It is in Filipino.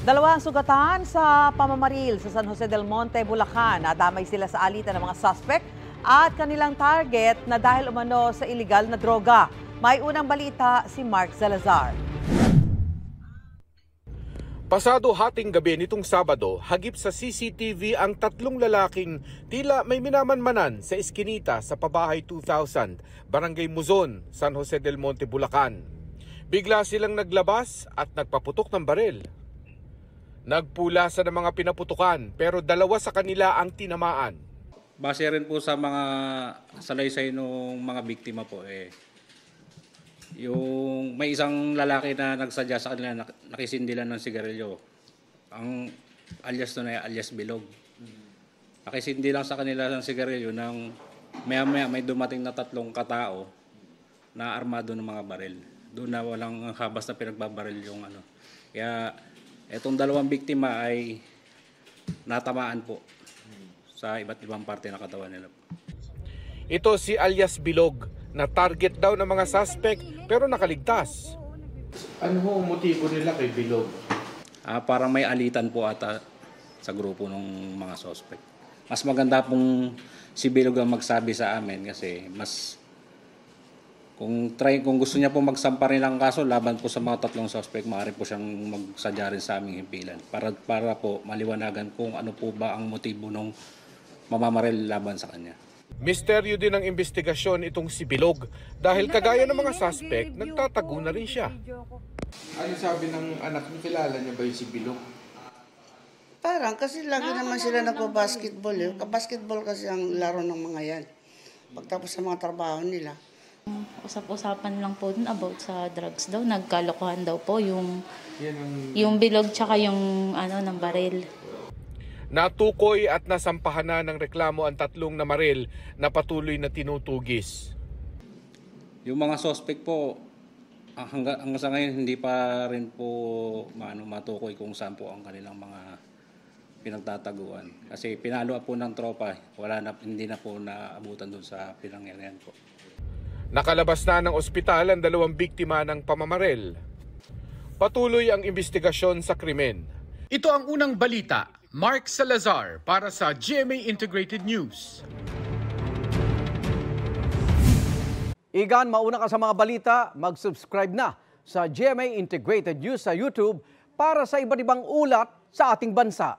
Dalawang sugatan sa pamamaril sa San Jose del Monte, Bulacan. Nadamay sila sa alitan ng mga suspect at kanilang target na dahil umano sa iligal na droga. May unang balita si Mark Salazar. Pasado hating gabi nitong Sabado, hagip sa CCTV ang tatlong lalaking tila may minamanmanan sa Eskinita sa Pabahay 2000, Barangay Muzon, San Jose del Monte, Bulacan. Bigla silang naglabas at nagpaputok ng baril. Nagpulasan ng mga pinaputukan pero dalawa sa kanila ang tinamaan. Base rin po sa mga salaysay ng mga biktima po yung may isang lalaki na nagsadya sa kanila nakisindilan ng sigarilyo. Ang alias doon ay alias Bilog. Nakisindi lang sa kanila ng sigarilyo nang maya-maya may dumating na tatlong katao na armado ng mga baril. Doon na walang habas na pinagbabaril yung ano. Kaya itong dalawang biktima ay natamaan po sa iba't ibang parte ng katawan nila. Ito si alias Bilog na target daw ng mga suspect pero nakaligtas. Ano ho motibo nila kay Bilog? Parang may alitan po ata sa grupo ng mga suspect. Mas maganda pong si Bilog ang magsabi sa amin kasi mas kung gusto niya po magsampa rin ang kaso laban po sa mga tatlong suspect, maaari po siyang magsadya rin sa aming himpilan para po maliwanagan kung ano po ba ang motibo ng mamamaril laban sa kanya. Misteryo din ang investigasyon itong si Bilog dahil kagaya ng mga suspect, nagtatago na rin siya. Ano sabi ng anak niyo, kilala niya ba yung si Bilog? Parang kasi lagi naman sila nagpa-basketball. Basketball kasi ang laro ng mga yan. Pagtapos sa mga trabaho nila. Usap-usapan lang po dun about sa drugs daw. Nagkalokohan daw po yung Bilog tsaka yung ng baril. Natukoy at nasampahan na ng reklamo ang tatlong namaril na patuloy na tinutugis. Yung mga suspect po, hanggang sa ngayon hindi pa rin po matukoy kung saan po ang kanilang mga pinagtataguan. Kasi pinalo po ng tropa, hindi na po naabutan doon sa pinangyarihan po. Nakalabas na ng ospital ang dalawang biktima ng pamamaril. Patuloy ang investigasyon sa krimen. Ito ang unang balita. Mark Salazar para sa GMA Integrated News. Igan, mauna ka sa mga balita, mag-subscribe na sa GMA Integrated News sa YouTube para sa iba't ibang ulat sa ating bansa.